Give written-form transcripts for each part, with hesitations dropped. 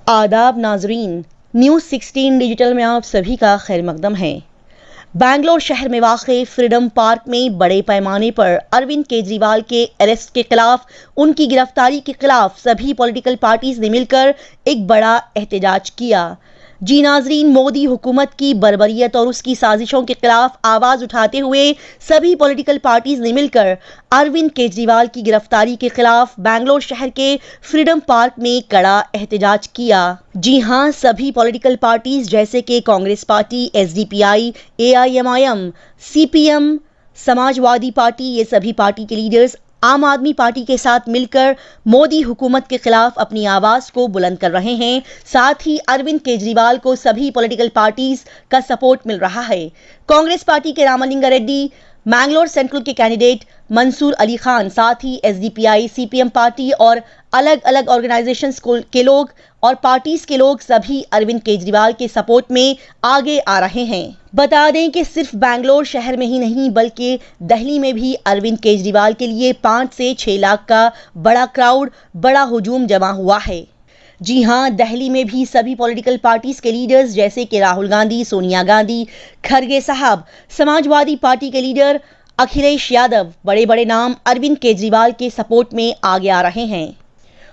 आदाब नाजरीन, news 16 digital में आप सभी का खैर मकदम है। बैंगलोर शहर में वाक़े फ्रीडम पार्क में बड़े पैमाने पर अरविंद केजरीवाल के अरेस्ट के खिलाफ, उनकी गिरफ्तारी के खिलाफ सभी पॉलिटिकल पार्टीज ने मिलकर एक बड़ा एहतजाज किया। जी नाजरीन, मोदी हुकूमत की बर्बरियत और उसकी साजिशों के खिलाफ आवाज उठाते हुए सभी पॉलिटिकल पार्टीज ने मिलकर अरविंद केजरीवाल की गिरफ्तारी के खिलाफ बैंगलोर शहर के फ्रीडम पार्क में कड़ा एहतजाज किया। जी हां, सभी पॉलिटिकल पार्टीज जैसे कि Congress party, SDPI, AIMIM, CPM, Samajwadi party, ये सभी पार्टी के लीडर्स आम आदमी पार्टी के साथ मिलकर मोदी हुकूमत के खिलाफ अपनी आवाज को बुलंद कर रहे हैं। साथ ही अरविंद केजरीवाल को सभी पॉलिटिकल पार्टीज का सपोर्ट मिल रहा है। कांग्रेस पार्टी के रामलिंगा रेड्डी, मैंगलोर सेंट्रल के कैंडिडेट मंसूर अली खान, साथ ही एसडीपीआई, सीपीएम पार्टी और अलग अलग ऑर्गेनाइजेशंस के लोग और पार्टीज के लोग सभी अरविंद केजरीवाल के सपोर्ट में आगे आ रहे हैं। बता दें कि सिर्फ बैंगलोर शहर में ही नहीं बल्कि दिल्ली में भी अरविंद केजरीवाल के लिए 5 से 6 लाख का बड़ा क्राउड, बड़ा हुजूम जमा हुआ है। जी हां, दिल्ली में भी सभी पॉलिटिकल पार्टीज के लीडर्स जैसे कि राहुल गांधी, सोनिया गांधी, खरगे साहब, समाजवादी पार्टी के लीडर अखिलेश यादव, बड़े बड़े नाम अरविंद केजरीवाल के सपोर्ट में आगे आ रहे हैं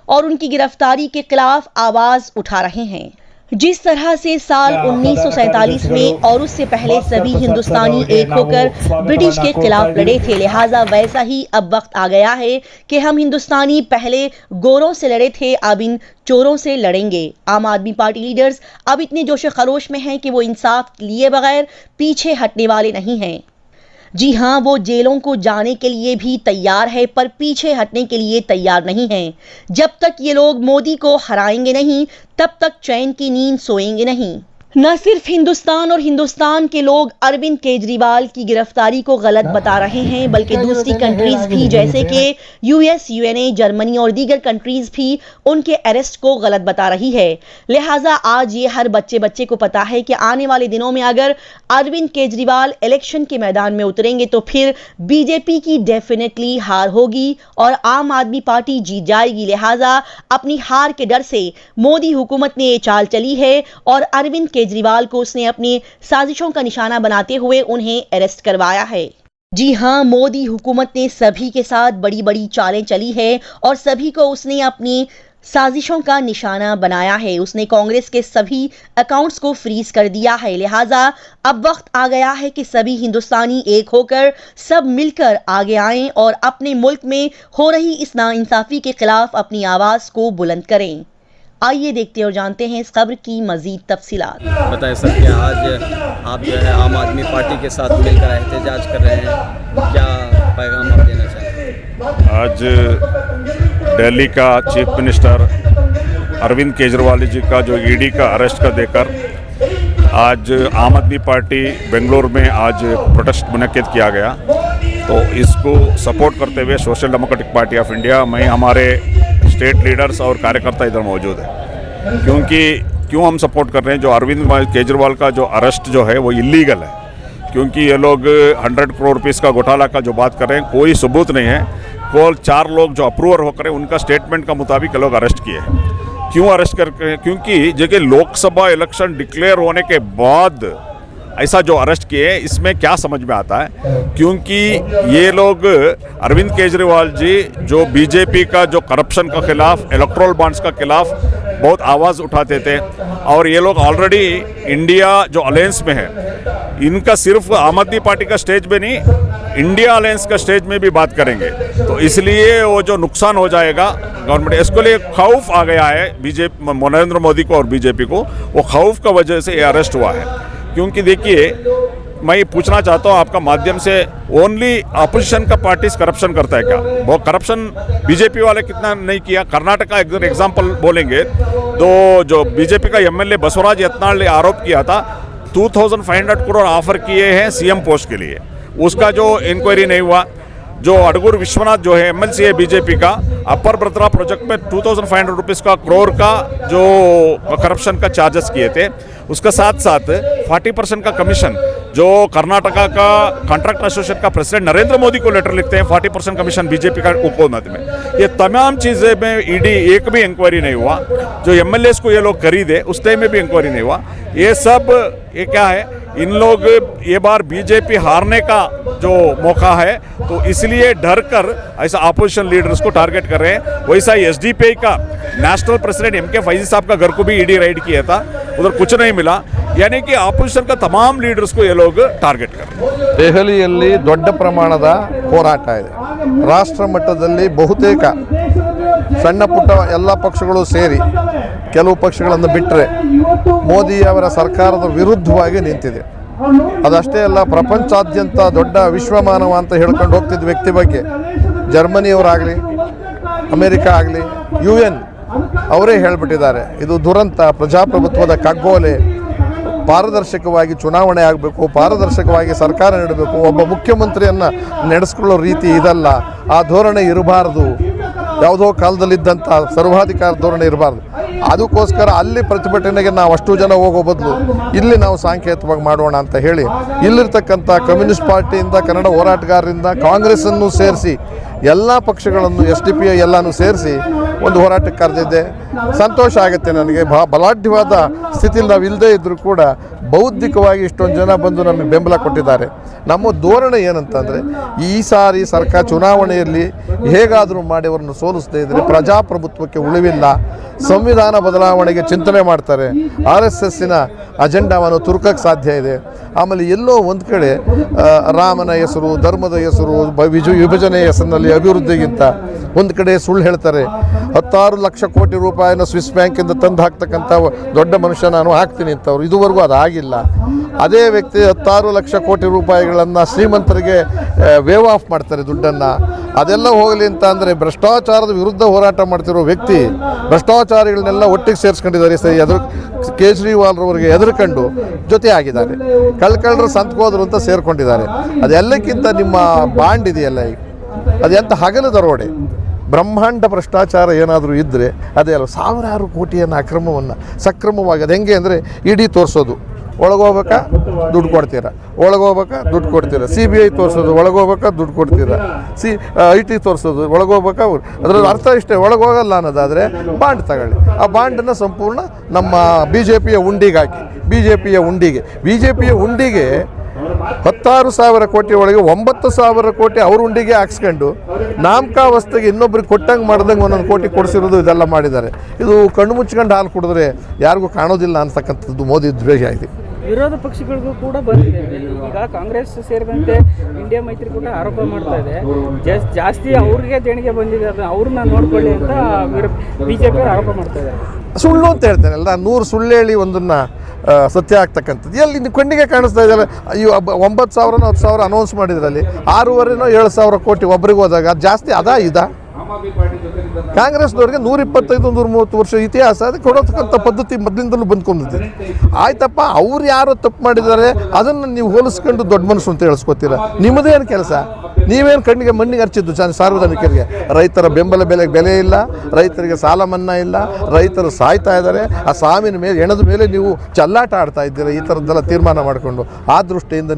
और उनकी गिरफ्तारी के खिलाफ आवाज उठा रहे हैं। जिस तरह से साल 1947 में और उससे पहले सभी हिंदुस्तानी एक होकर ब्रिटिश के खिलाफ लड़े थे, लिहाजा वैसा ही अब वक्त आ गया है कि हम हिंदुस्तानी पहले गोरों से लड़े थे, अब इन चोरों से लड़ेंगे। आम आदमी पार्टी लीडर्स अब इतने जोश खरोश में हैं कि वो इंसाफ लिए बगैर पीछे हटने वाले नहीं हैं। जी हां, वो जेलों को जाने के लिए भी तैयार है पर पीछे हटने के लिए तैयार नहीं है। जब तक ये लोग मोदी को हराएंगे नहीं, तब तक चैन की नींद सोएंगे नहीं। न सिर्फ हिंदुस्तान और हिंदुस्तान के लोग अरविंद केजरीवाल की गिरफ्तारी को गलत बता रहे हैं बल्कि दूसरी कंट्रीज भी जैसे कि यूएस, यूएनए, जर्मनी और दीगर कंट्रीज भी उनके अरेस्ट को गलत बता रही है। लिहाजा आज ये हर बच्चे को पता है कि आने वाले दिनों में अगर अरविंद केजरीवाल इलेक्शन के मैदान में उतरेंगे तो फिर बीजेपी की डेफिनेटली हार होगी और आम आदमी पार्टी जीत जाएगी। लिहाजा अपनी हार के डर से मोदी हुकूमत ने ये चाल चली है और अरविंद केजरीवाल को उसने अपनी साजिशों का निशाना बनाते हुए उन्हें अरेस्ट करवाया है। जी हां, मोदी हुकूमत ने सभी के साथ बड़ी बड़ी चालें चली है और सभी को उसने अपनी साजिशों का निशाना बनाया है। उसने कांग्रेस के सभी अकाउंट्स को फ्रीज कर दिया है। लिहाजा अब वक्त आ गया है कि सभी हिंदुस्तानी एक होकर सब मिलकर आगे आएं और अपने मुल्क में हो रही इस नाइंसाफी के खिलाफ अपनी आवाज को बुलंद करें। आइए देखते और जानते हैं इस खबर की मजीद तफसीलात। बताएं सर, क्या आज आप जो है आम आदमी पार्टी के साथ मिलकर एहतजाज कर रहे हैं, क्या पैगाम आप देना चाहते हैं? आज दिल्ली का चीफ मिनिस्टर अरविंद केजरीवाल जी का जो ईडी का अरेस्ट का देकर आज आम आदमी पार्टी बेंगलोर में आज प्रोटेस्ट मुनक्किद किया गया, तो इसको सपोर्ट करते हुए social democratic party of India में हमारे स्टेट लीडर्स और कार्यकर्ता इधर मौजूद है। क्यों हम सपोर्ट कर रहे हैं, जो अरविंद केजरीवाल का जो अरेस्ट जो है वो इलीगल है, क्योंकि ये लोग 100 करोड़ रुपीस का घोटाला का जो बात कर रहे हैं कोई सबूत नहीं है। केवल 4 लोग जो अप्रूवर होकर उनका स्टेटमेंट का मुताबिक लोग अरेस्ट किए हैं। क्यों अरेस्ट करके हैं? क्योंकि जगह लोकसभा इलेक्शन डिक्लेयर होने के बाद ऐसा जो अरेस्ट किए हैं इसमें क्या समझ में आता है, क्योंकि ये लोग अरविंद केजरीवाल जी जो बीजेपी का जो करप्शन का खिलाफ, इलेक्टोरल बॉन्ड्स का खिलाफ बहुत आवाज़ उठाते थे और ये लोग ऑलरेडी इंडिया जो अलायंस में है, इनका सिर्फ आम आदमी पार्टी का स्टेज में नहीं, इंडिया अलायंस का स्टेज में भी बात करेंगे, तो इसलिए वो जो नुकसान हो जाएगा गवर्नमेंट, इसके लिए खौफ आ गया है बीजेपी, नरेंद्र मोदी को और बीजेपी को, वो खौफ का वजह से ये अरेस्ट हुआ है। क्योंकि देखिए, मैं ये पूछना चाहता हूँ आपका माध्यम से, ओनली अपोजिशन का पार्टीज करप्शन करता है क्या? वो करप्शन बीजेपी वाले कितना नहीं किया? कर्नाटक का एक एग्जांपल बोलेंगे तो जो बीजेपी का एमएलए बसवराज यत्नाल ने आरोप किया था 2500 करोड़ ऑफर किए हैं सीएम पोस्ट के लिए, उसका जो इंक्वायरी नहीं हुआ। जो अडगूर विश्वनाथ जो है एमएलसी है बीजेपी का, अपर भद्रा प्रोजेक्ट में 2500 रुपीस का करोड़ का जो करप्शन का चार्जेस किए थे, उसका साथ साथ 40% का कमीशन जो कर्नाटका का कॉन्ट्रैक्ट एसोसिएशन का प्रेसिडेंट नरेंद्र मोदी को लेटर लिखते हैं, 40% कमीशन बीजेपी का हुकूमत में। ये तमाम चीज़ें में ईडी एक भी इंक्वायरी नहीं हुआ। जो एमएलएस को ये लोग खरीदे उस टाइम में भी इंक्वायरी नहीं हुआ। ये सब ये क्या है, इन लोग ये बार बीजेपी हारने का जो मौका है तो इसलिए डर कर ऐसा अपोजिशन लीडर्स को टारगेट कर रहे हैं। वैसा एसडीपीआई का नेशनल प्रेसिडेंट एमके फैजी साहब का घर को भी ईडी राइड किया था, उधर कुछ नहीं मिला। यानी कि अपोजिशन का तमाम लीडर्स को ये लोग टारगेट कर रहे हैं। ದೆಹಲಿಯಲ್ಲಿ ದೊಡ್ಡ ಪ್ರಮಾಣದ ಹೋರಾಟ ಇದೆ. ರಾಷ್ಟ್ರ ಮಟ್ಟದಲ್ಲಿ ಬಹುತೇಕ ಸಣ್ಣ ಪುಟ್ಟ ಎಲ್ಲ ಪಕ್ಷಗಳು ಸೇರಿ ಕೆಲವು ಪಕ್ಷಗಳನ್ನು ಬಿಟ್ಟರೆ ಮೋದಿ ಅವರ ಸರ್ಕಾರದ ವಿರುದ್ಧವಾಗಿ ನಿಂತಿದೆ. ಅದಷ್ಟೇ ಅಲ್ಲ, ಪ್ರಪಂಚಾದ್ಯಂತ ದೊಡ್ಡ ವಿಶ್ವಮಾನವ ಅಂತ ಹೇಳ್ಕೊಂಡು ಹೋಗ್ತಿದ್ದ ವ್ಯಕ್ತಿ ಬಗ್ಗೆ ಜರ್ಮನಿಯವರಾಗಲಿ ಅಮೇರಿಕಾ ಆಗಲಿ UN ಅವರೇ ಹೇಳಿಬಿಟ್ಟಿದ್ದಾರೆ, ಇದು ದುರಂತ, ಪ್ರಜಾಪ್ರಭುತ್ವದ ಕಗ್ಗೋಲೆ, ಪಾರದರ್ಶಕವಾಗಿ ಚುನಾವಣೆ ಆಗಬೇಕು, ಪಾರದರ್ಶಕವಾಗಿ ಸರ್ಕಾರ ನೀಡಬೇಕು, ಒಬ್ಬ ಮುಖ್ಯಮಂತ್ರಿಯನ್ನು ನಡೆಸ್ಕೊಳ್ಳೋ ರೀತಿ ಇದಲ್ಲ, ಆ ಧೋರಣೆ ಇರಬಾರ್ದು, ಯಾವುದೋ ಕಾಲದಲ್ಲಿದ್ದಂಥ ಸರ್ವಾಧಿಕಾರ ಧೋರಣೆ ಇರಬಾರ್ದು. ಅದಕ್ಕೋಸ್ಕರ ಅಲ್ಲಿ ಪ್ರತಿಭಟನೆಗೆ ನಾವು ಅಷ್ಟು ಜನ ಹೋಗೋ ಬದಲು ಇಲ್ಲಿ ನಾವು ಸಾಂಕೇತಿಕವಾಗಿ ಮಾಡೋಣ ಅಂತ ಹೇಳಿ ಇಲ್ಲಿರ್ತಕ್ಕಂಥ ಕಮ್ಯುನಿಸ್ಟ್ ಪಾರ್ಟಿಯಿಂದ, ಕನ್ನಡ ಹೋರಾಟಗಾರರಿಂದ, ಕಾಂಗ್ರೆಸ್ಸನ್ನು ಸೇರಿಸಿ ಎಲ್ಲ ಪಕ್ಷಗಳನ್ನು SDPI ಎಲ್ಲನೂ ಸೇರಿಸಿ ಒಂದು ಹೋರಾಟಕ್ಕೆ ಕರೆದಿದ್ದೆ. ಸಂತೋಷ ಆಗುತ್ತೆ ನನಗೆ. ಬಲಾಢ್ಯವಾದ ಸ್ಥಿತಿಯಲ್ಲಿ ನಾವು ಇಲ್ಲದೇ ಇದ್ದರೂ ಕೂಡ ಬೌದ್ಧಿಕವಾಗಿ ಇಷ್ಟೊಂದು ಜನ ಬಂದು ನಮಗೆ ಬೆಂಬಲ ಕೊಟ್ಟಿದ್ದಾರೆ. ನಮ್ಮ ಧೋರಣೆ ಏನಂತಂದರೆ, ಈ ಸಾರಿ ಸರ್ಕಾರ ಚುನಾವಣೆಯಲ್ಲಿ ಹೇಗಾದರೂ ಮಾಡಿ ಅವರನ್ನು ಸೋಲಿಸದೇ ಇದ್ದರೆ ಪ್ರಜಾಪ್ರಭುತ್ವಕ್ಕೆ ಉಳಿವಿಲ್ಲ. ಸಂವಿಧಾನ ಬದಲಾವಣೆಗೆ ಚಿಂತನೆ ಮಾಡ್ತಾರೆ, RSSನ ಅಜೆಂಡಾವನ್ನು ತುರುಕಕ್ಕೆ ಸಾಧ್ಯ ಇದೆ. ಆಮೇಲೆ ಎಲ್ಲೋ ಒಂದು ಕಡೆ ರಾಮನ ಹೆಸರು, ಧರ್ಮದ ಹೆಸರು, ವಿಭಜನೆಯ ಹೆಸರಿನಲ್ಲಿ ಅಭಿವೃದ್ಧಿಗಿಂತ ಒಂದು ಕಡೆ ಸುಳ್ಳು ಹೇಳ್ತಾರೆ. 16 ಲಕ್ಷ ಕೋಟಿ ರೂಪಾಯಿನ ಸ್ವಿಸ್ ಬ್ಯಾಂಕಿಂದ ತಂದು ಹಾಕ್ತಕ್ಕಂಥ ದೊಡ್ಡ ಮನುಷ್ಯ ನಾನು ಹಾಕ್ತೀನಿ ಅಂತವ್ರು, ಇದುವರೆಗೂ ಅದಾಗಿಲ್ಲ. ಅದೇ ವ್ಯಕ್ತಿ 16 ಲಕ್ಷ ಕೋಟಿ ರೂಪಾಯಿಗಳನ್ನು ಶ್ರೀಮಂತರಿಗೆ ವೇವ್ ಆಫ್ ಮಾಡ್ತಾರೆ ದುಡ್ಡನ್ನು. ಅದೆಲ್ಲ ಹೋಗಲಿ ಅಂತ ಅಂದರೆ ಭ್ರಷ್ಟಾಚಾರದ ವಿರುದ್ಧ ಹೋರಾಟ ಮಾಡ್ತಿರೋ ವ್ಯಕ್ತಿ ಭ್ರಷ್ಟಾಚಾರಿಗಳನ್ನೆಲ್ಲ ಒಟ್ಟಿಗೆ ಸೇರಿಸ್ಕೊಂಡಿದ್ದಾರೆ. ಸರಿ, ಕೇಜ್ರಿವಾಲ್ರವರಿಗೆ ಎದುರ್ಕೊಂಡು ಜೊತೆ ಆಗಿದ್ದಾರೆ, ಕಳ್ಕಳ್ರ ಸಂತ್ಕೋದ್ರು ಅಂತ ಸೇರ್ಕೊಂಡಿದ್ದಾರೆ. ಅದೆಲ್ಲಕ್ಕಿಂತ ನಿಮ್ಮ ಬಾಂಡ್ ಇದೆಯಲ್ಲ, ಈಗ ಅದೆಂತ ಹಗಲು ದರೋಡೆ, ಬ್ರಹ್ಮಾಂಡ ಭ್ರಷ್ಟಾಚಾರ ಏನಾದರೂ ಇದ್ದರೆ ಅದೇ ಅಲ್ಲ. ಸಾವಿರಾರು ಕೋಟಿಯನ್ನು ಅಕ್ರಮವನ್ನು ಸಕ್ರಮವಾಗಿ, ಅದು ಹೆಂಗೆ ಅಂದರೆ ಇಡಿ ತೋರಿಸೋದು, ಒಳಗೋಗ್ಬೇಕಾ ದುಡ್ಡು ಕೊಡ್ತೀರಾ, ಒಳಗೋಗ್ಬೇಕಾ ದುಡ್ಡು ಕೊಡ್ತೀರಾ, CBI ತೋರಿಸೋದು, ಒಳಗೋಗ್ಬೇಕಾ ದುಡ್ಡು ಕೊಡ್ತೀರಾ, IT ತೋರಿಸೋದು, ಒಳಗೋಗ್ಬೇಕಾ. ಅದರ ಅರ್ಥ ಇಷ್ಟೇ, ಒಳಗೋಗಲ್ಲ ಅನ್ನೋದಾದರೆ ಬಾಂಡ್ ತಗೊಳ್ಳಿ. ಆ ಬಾಂಡನ್ನು ಸಂಪೂರ್ಣ ನಮ್ಮ BJPಯ ಉಂಡಿಗೆ ಹಾಕಿ, BJPಯ ಉಂಡಿಗೆ 16,000 ಕೋಟಿ ಒಳಗೆ 9,000 ಕೋಟಿ ಅವ್ರ ಉಂಡಿಗೆ ಹಾಕ್ಸ್ಕೊಂಡು ನಾಮಕಾವಸ್ಥೆಗೆ ಇನ್ನೊಬ್ರಿಗೆ ಕೊಟ್ಟಂಗೆ ಮಾಡ್ದಂಗೆ ಒಂದೊಂದು ಕೋಟಿ ಕೊಡಿಸಿರೋದು, ಇದೆಲ್ಲ ಮಾಡಿದ್ದಾರೆ. ಇದು ಕಣ್ಣು ಮುಚ್ಕೊಂಡು ಹಾಲು ಕುಡಿದ್ರೆ ಯಾರಿಗೂ ಕಾಣೋದಿಲ್ಲ ಅಂತಕ್ಕಂಥದ್ದು ಮೋದಿ ದ್ವೇಷ ಇದೆ. ವಿರೋಧ ಪಕ್ಷಗಳಿಗೂ ಕೂಡ ಬಂದಿದೆ. ಈಗ ಕಾಂಗ್ರೆಸ್ ಸೇರಿದಂತೆ ಇಂಡಿಯಾ ಮೈತ್ರಿಕೂಟ ಆರೋಪ ಮಾಡ್ತಾ ಇದೆ, ಜಾಸ್ತಿ ಅವ್ರಿಗೆ ದೇಣಿಗೆ ಬಂದಿದೆ, ಅದು ಅವ್ರನ್ನ ನೋಡ್ಕೊಳ್ಳಿ ಅಂತ BJP ಆರೋಪ ಮಾಡ್ತಾ ಇದೆ. ಸುಳ್ಳು ಅಂತ ಹೇಳ್ತಾನಲ್ಲ, 100 ಸುಳ್ಳು ಹೇಳಿ ಒಂದನ್ನು ಸತ್ಯ ಆಗ್ತಕ್ಕಂಥದ್ದು ಎಲ್ಲಿ ಕಣ್ಣಿಗೆ ಕಾಣಿಸ್ತಾ ಇದೆಯಲ್ಲ. ಈ 9,000 10,000 ಅನೌನ್ಸ್ ಮಾಡಿದ್ರಲ್ಲಿ 6,500 7,000 ಕೋಟಿ ಒಬ್ರಿಗೆ ಹೋದಾಗ ಅದು ಜಾಸ್ತಿ ಅದಾ ಇದಾ? ಕಾಂಗ್ರೆಸ್ನವ್ರಿಗೆ 125-130 ವರ್ಷ ಇತಿಹಾಸ, ಅದಕ್ಕೆ ಕೊಡೋತಕ್ಕಂಥ ಪದ್ಧತಿ ಮೊದಲಿಂದಲೂ ಬಂದ್ಕೊಂಡಿದೆ. ಆಯ್ತಪ್ಪ, ಅವ್ರು ಯಾರೋ ತಪ್ಪು ಮಾಡಿದ್ದಾರೆ ಅದನ್ನು ನೀವು ಹೋಲಿಸ್ಕೊಂಡು ದೊಡ್ಡ ಮನಸ್ಸು ಅಂತ ಹೇಳಿಸ್ಕೊತೀರ. ನಿಮ್ಮದೇನು ಕೆಲಸ? ನೀವೇನು ಕಣ್ಣಿಗೆ ಮಣ್ಣಿಗೆ ಹರ್ಚಿದ್ದು ಸಾರ್ವಜನಿಕರಿಗೆ? ರೈತರ ಬೆಂಬಲ ಬೆಲೆ ಇಲ್ಲ, ರೈತರಿಗೆ ಸಾಲ ಮನ್ನಾ ಇಲ್ಲ, ರೈತರು ಸಾಯ್ತಾ ಇದ್ದಾರೆ. ಆ ಸಾವಿನ ಮೇಲೆ ಹೆಣದ ಮೇಲೆ ನೀವು ಚಲ್ಲಾಟ ಆಡ್ತಾ ಇದ್ದೀರ ಈ ಥರದ್ದೆಲ್ಲ ತೀರ್ಮಾನ ಮಾಡಿಕೊಂಡು. ಆ ದೃಷ್ಟಿಯಿಂದ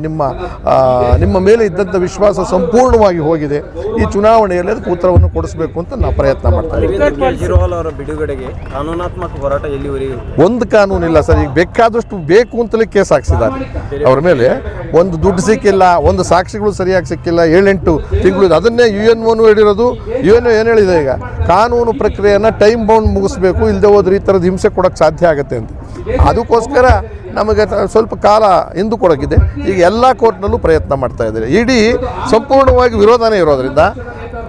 ನಿಮ್ಮ ಮೇಲೆ ಇದ್ದಂಥ ವಿಶ್ವಾಸ ಸಂಪೂರ್ಣವಾಗಿ ಹೋಗಿದೆ. ಈ ಚುನಾವಣೆಯಲ್ಲಿ ಅದಕ್ಕೆ ಉತ್ತರವನ್ನು ಕೊಡಿಸಬೇಕು ಅಂತ ನಾವು ಪ್ರಯತ್ನ ಮಾಡ್ತೀವಿ. ಕೇಜ್ರಿವಾಲ್ ಅವರ ಬಿಡುಗಡೆಗೆ ಕಾನೂನಾತ್ಮಕ ಹೋರಾಟ ಎಲ್ಲಿವರೆಗೂ? ಒಂದು ಕಾನೂನಿಲ್ಲ ಸರ್. ಈಗ ಬೇಕಾದಷ್ಟು ಬೇಕು ಅಂತಲೇ ಕೇಸ್ ಹಾಕ್ಸಿದ್ದಾರೆ ಅವ್ರ ಮೇಲೆ. ಒಂದು ದುಡ್ಡು ಸಿಕ್ಕಿಲ್ಲ, ಒಂದು ಸಾಕ್ಷಿಗಳು ಸರಿಯಾಗಿ ಸಿಕ್ಕಿಲ್ಲ, 7-8 ತಿಂಗಳು. ಅದನ್ನೇ UNO ಹೇಳಿರೋದು. UNO ಏನು ಹೇಳಿದೆ, ಈಗ ಕಾನೂನು ಪ್ರಕ್ರಿಯೆಯನ್ನು ಟೈಮ್ ಬೌಂಡ್ ಮುಗಿಸ್ಬೇಕು, ಇಲ್ಲದೆ ಹೋದ್ರೆ ಈ ಥರದ ಹಿಂಸೆ ಕೊಡೋಕ್ಕೆ ಸಾಧ್ಯ ಆಗುತ್ತೆ ಅಂತ. ಅದಕ್ಕೋಸ್ಕರ ನಮಗೆ ಸ್ವಲ್ಪ ಕಾಲ ಹಿಂದೆ ಕೊಡೋಕ್ಕಿದೆ. ಈಗ ಎಲ್ಲ ಕೋರ್ಟ್ನಲ್ಲೂ ಪ್ರಯತ್ನ ಮಾಡ್ತಾ ಇದ್ದಾರೆ. ಇಡೀ ಸಂಪೂರ್ಣವಾಗಿ ವಿರೋಧನೇ ಇರೋದ್ರಿಂದ,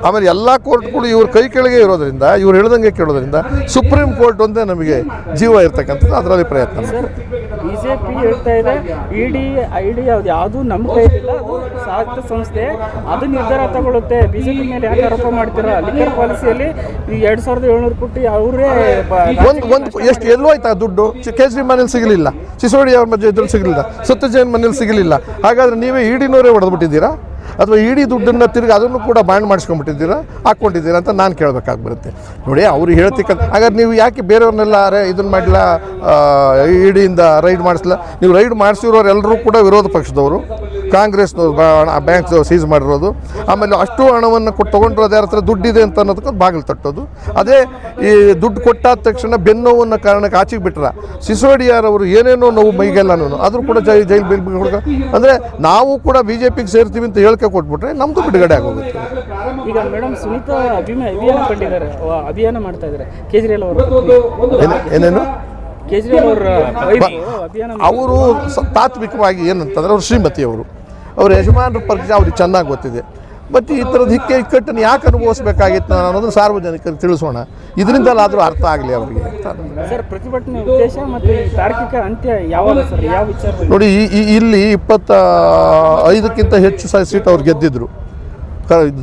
ಆಮೇಲೆ ಎಲ್ಲ ಕೋರ್ಟ್ಗಳು ಇವ್ರ ಕೈ ಕೆಳಗೆ ಇರೋದ್ರಿಂದ, ಇವ್ರು ಹೇಳ್ದಂಗೆ ಕೇಳೋದ್ರಿಂದ ಸುಪ್ರೀಂ ಕೋರ್ಟ್ ಒಂದೇ ನಮಗೆ ಜೀವ ಇರ್ತಕ್ಕಂಥದ್ದು. ಅದರಲ್ಲಿ ಪ್ರಯತ್ನ ಮಾಡ್ತಾರೆ. BJP ಹೇಳ್ತಾ ಇದೆ ಇಡಿ ಯಾವುದು ನಮ್ಮ ಕೈಲಿಲ್ಲ, ಅದು ಸ್ವಾಯತ್ತ ಸಂಸ್ಥೆ, ಅದು ನಿರ್ಧಾರ ತಗೊಳುತ್ತೆ. BJP ಮೇಲೆ ಯಾಕೆ ಆರೋಪ ಮಾಡ್ತೀರಾ? ಲಿಕ್ಕರ್ ಪಾಲಿಸಿಯಲ್ಲಿ 2,700 ಕೋಟಿ ಅವರೇ ಎಷ್ಟು ಎಲ್ಲೋ ಆಯ್ತಾ ದುಡ್ಡು? ಕೇಜ್ರಿ ಮನೇಲಿ ಸಿಗಲಿಲ್ಲ, ಸಿಸೋಡಿ ಅವ್ರ ಮಧ್ಯೆ ಇದ್ರಲ್ಲಿ ಸಿಗಲಿಲ್ಲ, ಸತ್ಯಜೈನ್ ಮನೇಲಿ ಸಿಗಲಿಲ್ಲ. ಹಾಗಾದ್ರೆ ನೀವೇ ಇಡಿನವರೇ ಹೊಡೆದ್ಬಿಟ್ಟಿದ್ದೀರಾ? ಅಥವಾ ಇಡೀ ದುಡ್ಡನ್ನು ತಿರುಗಿ ಅದನ್ನು ಕೂಡ ಬಾಂಡ್ ಮಾಡಿಸ್ಕೊಂಡ್ಬಿಟ್ಟಿದ್ದೀರಾ, ಹಾಕ್ಕೊಂಡಿದ್ದೀರಾ ಅಂತ ನಾನು ಕೇಳಬೇಕಾಗಿ ಬರುತ್ತೆ. ನೋಡಿ, ಅವರು ಹೇಳ್ತಿಕ್ಕ ಹಾಗಾದ್ರೆ ನೀವು ಯಾಕೆ ಬೇರೆಯವ್ರನ್ನೆಲ್ಲ ಇದನ್ನು ಮಾಡಲಿಲ್ಲ, ಇಡಿಯಿಂದ ರೈಡ್ ಮಾಡಿಸಲಿಲ್ಲ? ನೀವು ರೈಡ್ ಮಾಡಿಸಿರೋರು ಎಲ್ಲರೂ ಕೂಡ ವಿರೋಧ ಪಕ್ಷದವರು, ಕಾಂಗ್ರೆಸ್ನವ್ರು ಬ್ಯಾಂಕ್ ಸೀಸ್ ಮಾಡಿರೋದು. ಆಮೇಲೆ ಅಷ್ಟು ಹಣವನ್ನು ತೊಗೊಂಡಿರೋದು ಯಾರ ಹತ್ರ ದುಡ್ಡಿದೆ ಅಂತ ಅನ್ನೋದಕ್ಕೆ ಬಾಗಿಲು ತಟ್ಟೋದು. ಅದೇ ಈ ದುಡ್ಡು ಕೊಟ್ಟಾದ ತಕ್ಷಣ ಬೆನ್ನೋವನ್ನ ಕಾರಣಕ್ಕೆ ಆಚೆಗೆ ಬಿಟ್ರ ಸಿಸೋಡಿಯಾರವರು ಏನೇನೋ ನೋವು ಮೈಗೆಲ್ಲನೂ ಆದರೂ ಕೂಡ ಜೈಲು ಬಿಲ್ ಅಂದರೆ ನಾವು ಕೂಡ BJPಗೆ ಸೇರ್ತೀವಿ ಅಂತ ಹೇಳಿಕೆ ಕೊಟ್ಬಿಟ್ರೆ ನಮ್ಮದು ಬಿಡುಗಡೆ ಆಗೋಗುತ್ತೆ. ಈಗ ಮೇಡಮ್ ಸುನೀತಾ ಅಭಿಯಾನ ಮಾಡ್ತಾ ಇದ್ದಾರೆ ಕೇಜ್ರಿವಾಲ್ ಅವರು. ಏನೇನು ಕೇಜ್ರಿವಾಲ್ ಅವರ ಅಭಿಯಾನ ಅವರು ತಾತ್ವಿಕವಾಗಿ ಏನಂತಂದರೆ ಅವರು ಶ್ರೀಮತಿಯವರು, ಅವ್ರ ಯಜಮಾನರ ಪರಿಚಯ ಅವ್ರಿಗೆ ಚೆನ್ನಾಗಿ ಗೊತ್ತಿದೆ. ಮತ್ತು ಈ ಥರದ ಇಕ್ಕಟ್ಟನ್ನು ಯಾಕೆ ಅನುಭವಿಸ್ಬೇಕಾಗಿತ್ತು ಅನ್ನೋದನ್ನು ಸಾರ್ವಜನಿಕರಿಗೆ ತಿಳಿಸೋಣ, ಇದರಿಂದಲಾದರೂ ಅರ್ಥ ಆಗಲಿ ಅವರಿಗೆ ಅಂತ. ಸರ್, ಪ್ರತಿಭಟನೆ ಉದ್ದೇಶ ಮತ್ತು ತಾರ್ಕಿಕ ಅಂತ್ಯ ಯಾವಾಗ ಸರ್, ಯಾವ ವಿಚಾರ? ನೋಡಿ, ಇಲ್ಲಿ 25ಕ್ಕಿಂತ ಹೆಚ್ಚು ಸೀಟ್ ಅವ್ರು ಗೆದ್ದಿದ್ರು.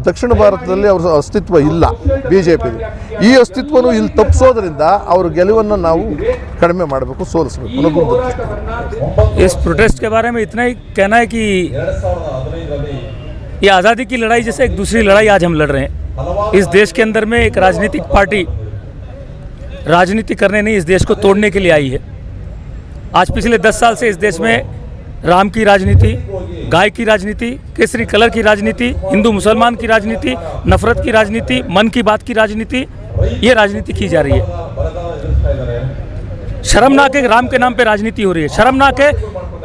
ದಕ್ಷಿಣ ಭಾರತದಲ್ಲಿ ಅವ್ರ ಅಸ್ತಿತ್ವ ಇಲ್ಲ BJPಗೆ. ಈ ಅಸ್ತಿತ್ವನೂ ಇಲ್ಲಿ ತಪ್ಪಿಸೋದ್ರಿಂದ ಅವ್ರ ಗೆಲುವನ್ನು ನಾವು ಕಡಿಮೆ ಮಾಡಬೇಕು, ಸೋಲಿಸಬೇಕು ಅನ್ನೋದು. इस प्रोटेस्ट के बारे में इतना ही कहना है कि ये आज़ादी की लड़ाई जैसे एक दूसरी लड़ाई आज हम लड़ रहे हैं। इस देश के अंदर में एक राजनीतिक पार्टी राजनीति करने नहीं, इस देश को तोड़ने के लिए आई है। आज पिछले 10 साल से इस देश में राम की राजनीति, गाय की राजनीति, केसरी कलर की राजनीति, हिंदू मुसलमान की राजनीति, नफरत की राजनीति, मन की बात की राजनीति, ये राजनीति की जा रही है। शर्मनाक है, राम के नाम पे राजनीति हो रही है। शर्मनाक है,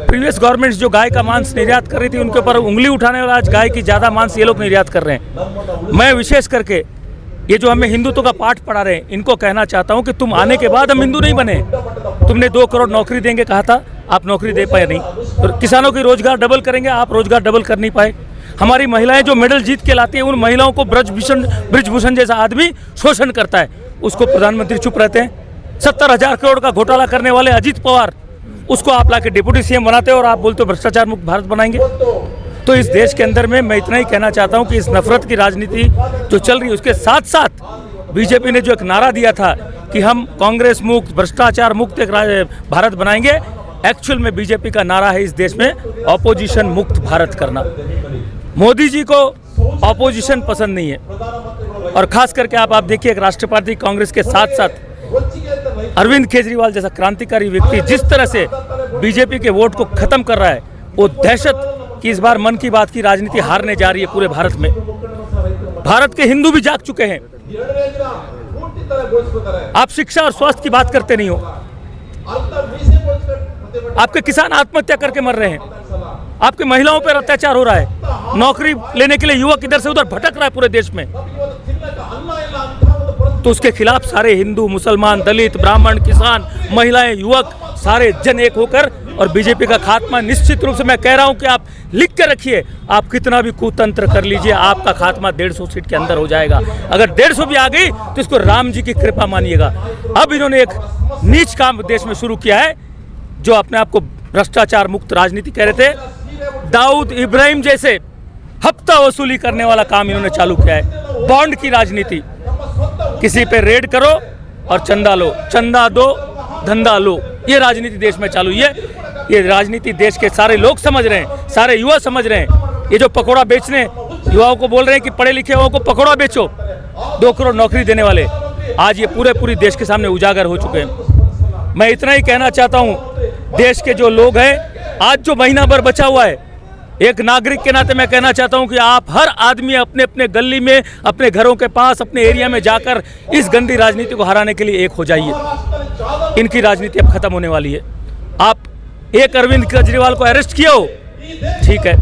प्रीवियस गवर्नमेंट्स जो गाय का मांस निर्यात कर रही थी उनके ऊपर उंगली उठाने वाला आज गाय की ज़्यादा मांस ये लोग निर्यात कर रहे हैं। मैं विशेष करके ये जो हमें हिंदुत्व का पाठ पढ़ा रहे हैं इनको कहना चाहता हूँ कि तुम आने के बाद हम हिंदू नहीं बने। तुमने 2 करोड़ नौकरी देंगे कहा था, आप नौकरी दे पाए नहीं। और किसानों की रोजगार डबल करेंगे, आप रोजगार डबल कर नहीं पाए। हमारी महिलाएं जो मेडल जीत के लाती हैं उन महिलाओं को ब्रजभूषण जैसा आदमी शोषण करता है, उसको प्रधानमंत्री चुप रहते हैं। 70,000 करोड़ का घोटाला करने वाले अजीत पवार, उसको आप लाके डिप्टी CM बनाते हो और आप बोलते हो भ्रष्टाचार मुक्त भारत बनाएंगे। तो इस देश के अंदर में मैं इतना ही कहना चाहता हूं कि इस नफरत की राजनीति जो चल रही है उसके साथ साथ BJP ने जो एक नारा दिया था कि हम कांग्रेस मुक्त, भ्रष्टाचार मुक्त एक भारत बनाएंगे, एक्चुअल में BJP का नारा है इस देश में ऑपोजिशन मुक्त भारत करना। मोदी जी को ऑपोजिशन पसंद नहीं है। और खास करके आप देखिए एक राष्ट्रवादी कांग्रेस के साथ साथ अरविंद केजरीवाल जैसा क्रांतिकारी व्यक्ति जिस तरह से BJP के वोट को खत्म कर रहा है, वो दहशत कि इस बार मन की बात की राजनीति हारने जा रही है पूरे भारत में। भारत के हिंदू भी जाग चुके हैं। आप शिक्षा और स्वास्थ्य की बात करते नहीं हो, आपके किसान आत्महत्या करके मर रहे हैं, आपके महिलाओं पर अत्याचार हो रहा है, नौकरी लेने के लिए युवक इधर से उधर भटक रहा है पूरे देश में। तो उसके खिलाफ सारे हिंदू, मुसलमान, दलित, ब्राह्मण, किसान, महिलाएं, युवक सारे जन एक होकर और BJP का खात्मा निश्चित रूप से मैं कह रहा हूं कि आप लिख के रखिए, आप कितना भी कुतंत्र कर लीजिए, आपका खात्मा 150 सीट के अंदर हो जाएगा। अगर 150 भी आ गई तो इसको राम जी की कृपा मानिएगा। अब इन्होंने एक नीच काम देश में शुरू किया है, जो अपने आप को भ्रष्टाचार मुक्त राजनीति कह रहे थे, दाऊद इब्राहिम जैसे हफ्ता वसूली करने वाला काम इन्होंने चालू किया है। बॉन्ड की राजनीति, किसी पे रेड करो और चंदा लो, चंदा दो धंधा लो, ये राजनीति देश में चालू है। ये राजनीति देश के सारे लोग समझ रहे हैं, सारे युवा समझ रहे हैं। ये जो पकौड़ा बेचने युवाओं को बोल रहे हैं कि पढ़े लिखे युवाओं को पकौड़ा बेचो, 2 करोड़ नौकरी देने वाले, आज ये पूरे देश के सामने उजागर हो चुके हैं। मैं इतना ही कहना चाहता हूँ, देश के जो लोग हैं, आज जो महीना भर बचा हुआ है, एक नागरिक के नाते मैं कहना चाहता हूं कि आप हर आदमी अपने अपने गली में, अपने घरों के पास, अपने एरिया में जाकर इस गंदी राजनीति को हराने के लिए एक हो जाइए। इनकी राजनीति अब खत्म होने वाली है। आप एक अरविंद केजरीवाल को अरेस्ट किए हो, ठीक है,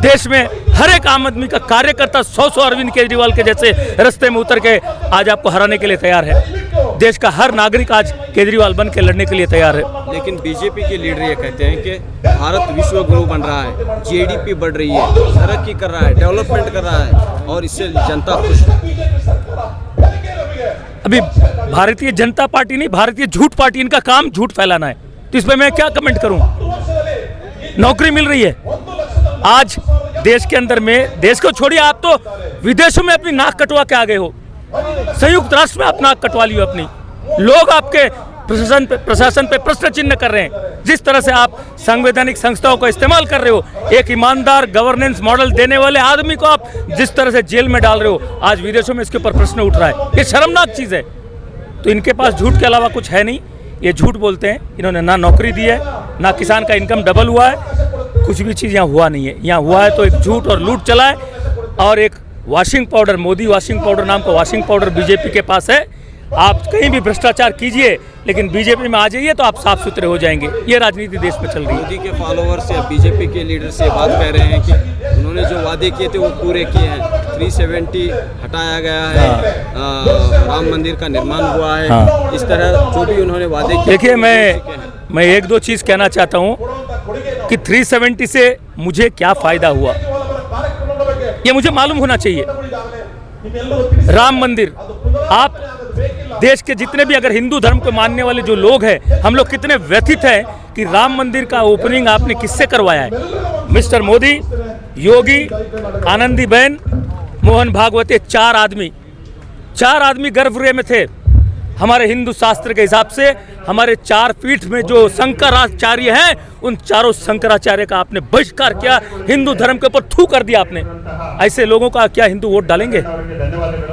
देश में हर एक आम आदमी का कार्यकर्ता 100 अरविंद केजरीवाल के जैसे रास्ते में उतर के आज आपको हराने के लिए तैयार है। देश का हर नागरिक आज केजरीवाल बन के लड़ने के लिए तैयार है। लेकिन BJP के लीडर ये कहते हैं कि भारत विश्व गुरु बन रहा है, GDP बढ़ रही है, तरक्की कर रहा है, डेवलपमेंट कर रहा है और इससे जनता खुश है। अभी भारतीय जनता पार्टी नहीं, भारतीय झूठ पार्टी, इनका काम झूठ फैलाना है, तो इस पर मैं क्या कमेंट करूं। नौकरी मिल रही है आज देश के अंदर में, देश को छोड़िए, आप तो विदेशों में अपनी नाक कटवा के आ गए हो, संयुक्त राष्ट्र में आप नाक कटवा ली हो अपनी। लोग आपके प्रशासन पे प्रश्न चिन्ह कर रहे हैं। जिस तरह से आप संवैधानिक संस्थाओं का इस्तेमाल कर रहे हो, एक ईमानदार गवर्नेंस मॉडल देने वाले आदमी को आप जिस तरह से जेल में डाल रहे हो, आज विदेशों में इसके ऊपर प्रश्न उठ रहा है। ये शर्मनाक चीज़ है। तो इनके पास झूठ के अलावा कुछ है नहीं, ये झूठ बोलते हैं। इन्होंने ना नौकरी दी है, ना किसान का इनकम डबल हुआ है, कुछ भी चीज़ यहाँ हुआ नहीं है। यहाँ हुआ है तो एक झूठ और लूट चला है, और एक washing powder, Modi washing powder नाम का वॉशिंग पाउडर बीजेपी के पास है। आप कहीं भी भ्रष्टाचार कीजिए, लेकिन बीजेपी में आ जाइए तो आप साफ सुथरे हो जाएंगे। ये राजनीति देश में चल रही है। मोदी के फॉलोअर्स या बीजेपी के लीडर से बात कह रहे हैं कि उन्होंने जो वादे किए थे वो पूरे किए हैं। 370 हटाया गया है, राम मंदिर का निर्माण हुआ है, इस तरह जो भी उन्होंने वादे किए। देखिए, मैं एक दो चीज़ कहना चाहता हूँ कि 370 से मुझे क्या फ़ायदा हुआ, ये मुझे मालूम होना चाहिए। राम मंदिर, आप देश के जितने भी अगर हिंदू धर्म को मानने वाले जो लोग हैं, हम लोग कितने व्यथित हैं कि राम मंदिर का ओपनिंग आपने किससे करवाया है। मिस्टर मोदी, योगी, आनंदीबेन, मोहन भागवत, चार आदमी गर्भगृह में थे। हमारे हिंदू शास्त्र के हिसाब से हमारे 4 पीठ में जो शंकराचार्य हैं, उन चारों शंकराचार्य का आपने बहिष्कार किया, हिंदू धर्म के ऊपर थू कर दिया आपने। ऐसे लोगों का क्या हिंदू वोट डालेंगे?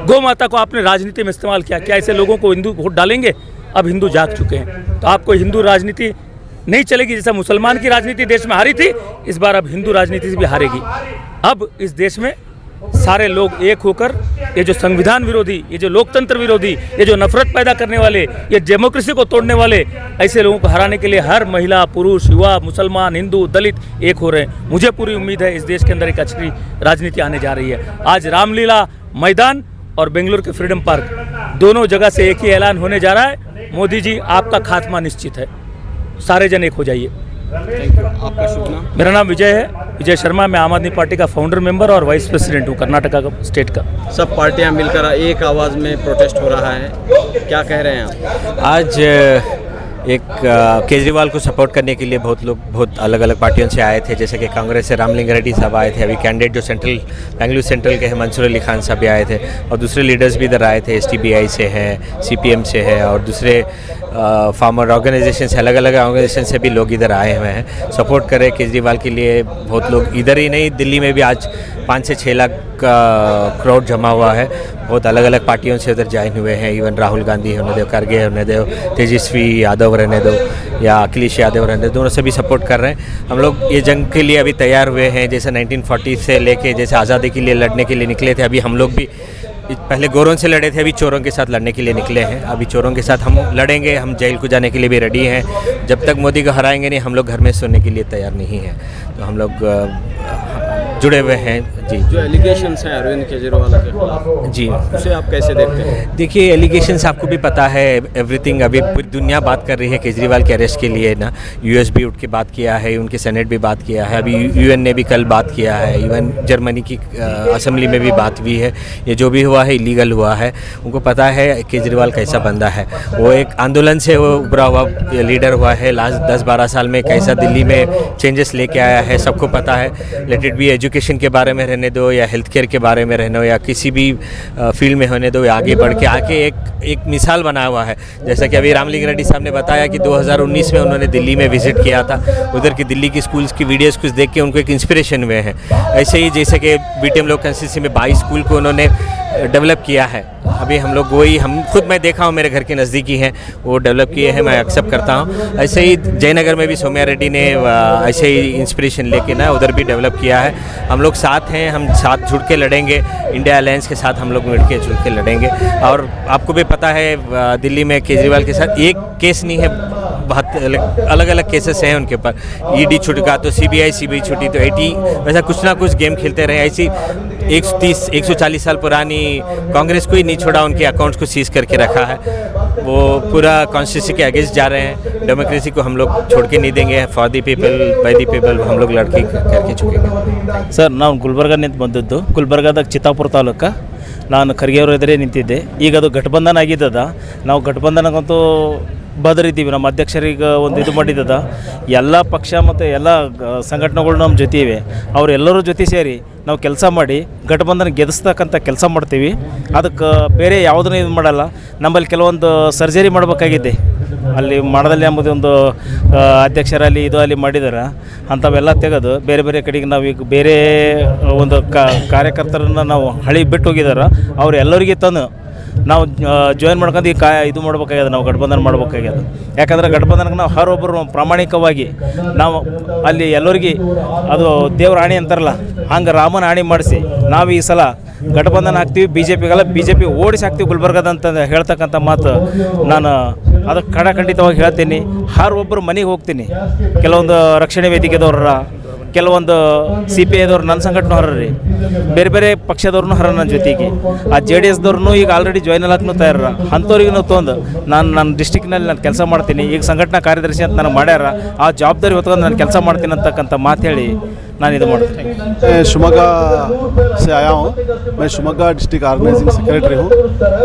गौ माता को आपने राजनीति में इस्तेमाल किया, क्या ऐसे लोगों को हिंदू वोट डालेंगे? अब हिंदू जाग चुके हैं, तो आपको हिंदू राजनीति नहीं चलेगी। जैसा मुसलमान की राजनीति देश में हारी थी, इस बार अब हिंदू राजनीति भी हारेगी। अब इस देश में सारे लोग एक होकर ये जो संविधान विरोधी, ये जो लोकतंत्र विरोधी, ये जो नफरत पैदा करने वाले, ये डेमोक्रेसी को तोड़ने वाले ऐसे लोगों को हराने के लिए हर महिला, पुरुष, युवा, मुसलमान, हिंदू, दलित एक हो रहे हैं। मुझे पूरी उम्मीद है इस देश के अंदर एक अच्छी राजनीति आने जा रही है। आज रामलीला मैदान और बेंगलुरु के फ्रीडम पार्क, दोनों जगह से एक ही ऐलान होने जा रहा है, मोदी जी आपका खात्मा निश्चित है, सारे जन एक हो जाइए। Thank you. आपका शुभ नाम? मेरा नाम विजय है, विजय शर्मा। मैं आम आदमी पार्टी का फाउंडर मेंबर और वाइस प्रेसिडेंट हूँ कर्नाटका का, स्टेट का। सब पार्टियां मिलकर एक आवाज़ में प्रोटेस्ट हो रहा है, क्या कह रहे हैं आप? आज एक केजरीवाल को सपोर्ट करने के लिए बहुत लोग बहुत अलग अलग पार्टियों से आए थे। जैसे कि कांग्रेस से रामलिंग रेड्डी साहब आए थे, अभी कैंडिडेट जो बेंगलुरु सेंट्रल के हैं मंसूर अली खान साहब भी आए थे, और दूसरे लीडर्स भी इधर आए थे। STBI से हैं, CPM से है, और दूसरे फार्मर ऑर्गेनाइजेशन से, अलग अलग ऑर्गेनाइजेशन से भी लोग इधर आए हुए हैं सपोर्ट करें केजरीवाल के लिए। बहुत लोग इधर ही नहीं, दिल्ली में भी आज 5 से 6 लाख का क्राउड जमा हुआ है। बहुत अलग अलग पार्टियों से उधर ज्वाइन हुए हैं। इवन राहुल गांधी होने दो, खड़गे होने दो, तेजस्वी यादव रहने दो, या अखिलेश यादव रहने दो, दोनों से भी सपोर्ट कर रहे हैं। हम लोग ये जंग के लिए अभी तैयार हुए हैं। जैसे 1940 से लेके जैसे आज़ादी के लिए लड़ने के लिए निकले थे, अभी हम लोग भी पहले गोरों से लड़े थे, अभी चोरों के साथ लड़ने के लिए निकले हैं। अभी चोरों के साथ हम लड़ेंगे, हम जेल को जाने के लिए भी रेडी हैं। जब तक मोदी को हराएंगे नहीं, हम लोग घर में सोने के लिए तैयार नहीं हैं। तो हम लोग जुड़े हुए हैं जी। जो एलिगेशंस हैं अरविंद केजरीवाल के खिलाफ जी, उसे आप कैसे देखते हैं? देखिए, एलिगेशंस आपको भी पता है, एवरीथिंग अभी पूरी दुनिया बात कर रही है केजरीवाल के अरेस्ट के लिए ना। US भी उठ के बात किया है, उनके सेनेट भी बात किया है, अभी UN ने भी कल बात किया है, इवन जर्मनी की असेंबली में भी बात हुई है। ये जो भी हुआ है इलीगल हुआ है। उनको पता है केजरीवाल कैसा बंदा है। वो एक आंदोलन से वो उभरा हुआ लीडर हुआ है। लास्ट 10-12 साल में कैसा दिल्ली में चेंजेस लेके आया है, सबको पता है। लेट इट बी एजुकेशन के बारे में रहने दो, या हेल्थ केयर के बारे में रहने दो, या किसी भी फील्ड में होने दो, या आगे बढ़ के आके एक मिसाल बनाया हुआ है। जैसा कि अभी रामलिंग रेड्डी साहब ने बताया कि 2019 में उन्होंने दिल्ली में विजिट किया था। उधर की दिल्ली की स्कूल्स की वीडियोस कुछ देख के उनको एक इंस्पिरेशन हुए हैं। ऐसे ही जैसे कि BTM लोग कंस्टिट्यूंसी में 22 स्कूल को उन्होंने डेवलप किया है। अभी हम लोग वही, हम खुद मैं देखा हूँ, मेरे घर के नज़दीकी हैं, वो डेवलप किए हैं, मैं एक्सेप्ट करता हूँ। ऐसे ही जयनगर में भी सौम्या रेड्डी ने ऐसे ही इंस्पिरेशन लेके ना उधर भी डेवलप किया है। हम लोग साथ हैं, हम साथ जुड़ के लड़ेंगे। इंडिया अलायंस के साथ हम लोग मिल के जुड़ के लड़ेंगे। और आपको भी पता है दिल्ली में केजरीवाल के साथ एक केस नहीं है, बहुत अलग अलग केसेस हैं उनके ऊपर। ED छुटका तो CBI छुटी तो 80, वैसा कुछ ना कुछ गेम खेलते रहे। ऐसी 140 साल पुरानी कांग्रेस को ही नहीं छोड़ा, उनके अकाउंट्स को सीज करके रखा है। वो पूरा कॉन्स्टिट्यूंसी के अगेंस्ट जा रहे हैं। डेमोक्रेसी को हम लोग छोड़ के नहीं देंगे। For the people by the people हम लोग लड़के करके चुकेंगे। ಸರ್, ನಾವು ಗುಲ್ಬರ್ಗನಿಂದ ಬಂದದ್ದು. ಗುಲ್ಬರ್ಗದಾಗ ಚಿತ್ತಾಪುರ ತಾಲೂಕು. ನಾನು ಖರ್ಗೆ ಅವರ ಎದುರೇ ನಿಂತಿದ್ದೆ. ಈಗ ಅದು ಗಠಬಂಧನ ಆಗಿದ್ದದ. ನಾವು ಗಠಬಂಧನಕ್ಕಂತೂ ಬದರಿದ್ದೀವಿ. ನಮ್ಮ ಅಧ್ಯಕ್ಷರಿಗೆ ಒಂದು ಇದು ಮಾಡಿದ್ದದ ಎಲ್ಲ ಪಕ್ಷ ಮತ್ತು ಎಲ್ಲ ಸಂಘಟನೆಗಳು ನಮ್ಮ ಜೊತೆ ಇವೆ. ಅವರೆಲ್ಲರೂ ಜೊತೆ ಸೇರಿ ನಾವು ಕೆಲಸ ಮಾಡಿ ಗಠಬಂಧನ ಗೆಲ್ಲಿಸ್ತಕ್ಕಂಥ ಕೆಲಸ ಮಾಡ್ತೀವಿ. ಅದಕ್ಕೆ ಬೇರೆ ಯಾವುದನ್ನು ಇದು ಮಾಡಲ್ಲ. ನಮ್ಮಲ್ಲಿ ಕೆಲವೊಂದು ಸರ್ಜರಿ ಮಾಡಬೇಕಾಗಿದೆ, ಅಲ್ಲಿ ಮಾಡದಲ್ಲಿ ಎಂಬುದು ಒಂದು ಅಧ್ಯಕ್ಷರಲ್ಲಿ ಇದು ಅಲ್ಲಿ ಮಾಡಿದಾರೆ. ಅಂಥವೆಲ್ಲ ತೆಗೆದು ಬೇರೆ ಬೇರೆ ಕಡೆಗೆ ನಾವೀಗ ಬೇರೆ ಒಂದು ಕಾರ್ಯಕರ್ತರನ್ನು ನಾವು ಹಳಿ ಬಿಟ್ಟು ಹೋಗಿದ್ದಾರೆ, ಅವ್ರು ಎಲ್ಲರಿಗೆ ತಂದು ನಾವು ಜಾಯಿನ್ ಮಾಡ್ಕೊಂಡು ಈ ಇದು ಮಾಡ್ಬೇಕಾಗ್ಯದ, ನಾವು ಗಠಬಂಧನ ಮಾಡ್ಬೇಕಾಗ್ಯದ. ಯಾಕಂದ್ರೆ ಗಠಬಂಧನಕ್ಕೆ ನಾವು ಹರೊಬ್ಬರು ಪ್ರಾಮಾಣಿಕವಾಗಿ ನಾವು ಅಲ್ಲಿ ಎಲ್ಲರಿಗೆ ಅದು ದೇವ್ರ ಆಣಿ ಅಂತಾರಲ್ಲ, ಹಂಗೆ ರಾಮನ ಆಣಿ ಮಾಡಿಸಿ ನಾವು ಈ ಸಲ ಗಠಬಂಧನ ಹಾಕ್ತೀವಿ. ಬಿ ಜೆ ಪಿ ಓಡಿಸಿ ಹಾಕ್ತೀವಿ ಗುಲ್ಬರ್ಗದಂತ ಹೇಳ್ತಕ್ಕಂಥ ಮಾತು ನಾನು ಅದಕ್ಕೆ ಖಂಡಿತವಾಗಿ ಹೇಳ್ತೀನಿ. ಹರೊಬ್ಬರು ಮನೆಗೆ ಹೋಗ್ತೀನಿ. ಕೆಲವೊಂದು ರಕ್ಷಣೆ ವೇದಿಕೆದವ್ರ, ಕೆಲವೊಂದು CPIದವ್ರು ನನ್ನ ಸಂಘಟನೆ ಹೊರ್ರಿ, ಬೇರೆ ಬೇರೆ ಪಕ್ಷದವ್ರನ್ನೂ ಹರ ನನ್ನ ಜೊತೆಗೆ. ಆ JDSದವ್ರನ್ನೂ ಈಗ ಆಲ್ರೆಡಿ ಜಾಯ್ನ್ ಆಗ್ಲೂ ತಯಾರ. ಅಂಥವ್ರಿಗೆ ನಾವು ತೊಂದು ನನ್ನ ಡಿಸ್ಟಿಕ್ನಲ್ಲಿ ನಾನು ಕೆಲಸ ಮಾಡ್ತೀನಿ. ಈಗ ಸಂಘಟನಾ ಕಾರ್ಯದರ್ಶಿ ಅಂತ ನನಗೆ ಮಾಡ್ಯಾರ. ಆ ಜವಾಬ್ದಾರಿ ಹೊತ್ಕೊಂಡು ನಾನು ಕೆಲಸ ಮಾಡ್ತೀನಿ ಅಂತಕ್ಕಂಥ ಮಾತು ಹೇಳಿ ನಾನು ಇದು ಮಾಡ್ತೀನಿ. शिवमोगा से आया हूँ. मैं शिवमोगा डिस्ट्रिक्ट ऑर्गेनाइजिंग सेक्रेटरी हूँ.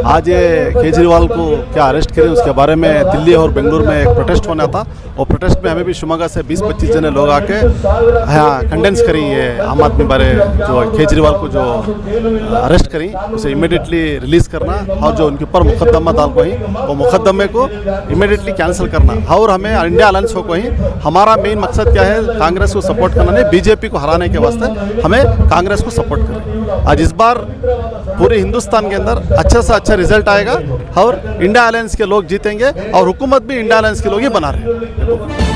आज ये केजरीवाल को क्या अरेस्ट करें उसके बारे में दिल्ली और बेंगलुरु में एक प्रोटेस्ट होना था, और प्रोटेस्ट में हमें भी शिवमोगा से 20-25 जने लोग आके हाँ कंडेंस करी ये आम आदमी बारे जो केजरीवाल को जो अरेस्ट करी उसे इमीडिएटली रिलीज़ करना, और जो उनके ऊपर मुकदमा डाल को ही वो मुकदमे को इमीडिएटली कैंसिल करना. और हमें इंडिया अलायंस को ही हमारा मेन मकसद क्या है, कांग्रेस को सपोर्ट करना नहीं, बीजेपी को हराने के वास्ते हमें कांग्रेस को सपोर्ट करें. आज इस बार पूरे हिंदुस्तान के अंदर अच्छा से अच्छा रिजल्ट आएगा और इंडिया अलायंस के लोग जीतेंगे, और हुकूमत भी इंडिया अलायंस के लोग ही बना रहे हैं.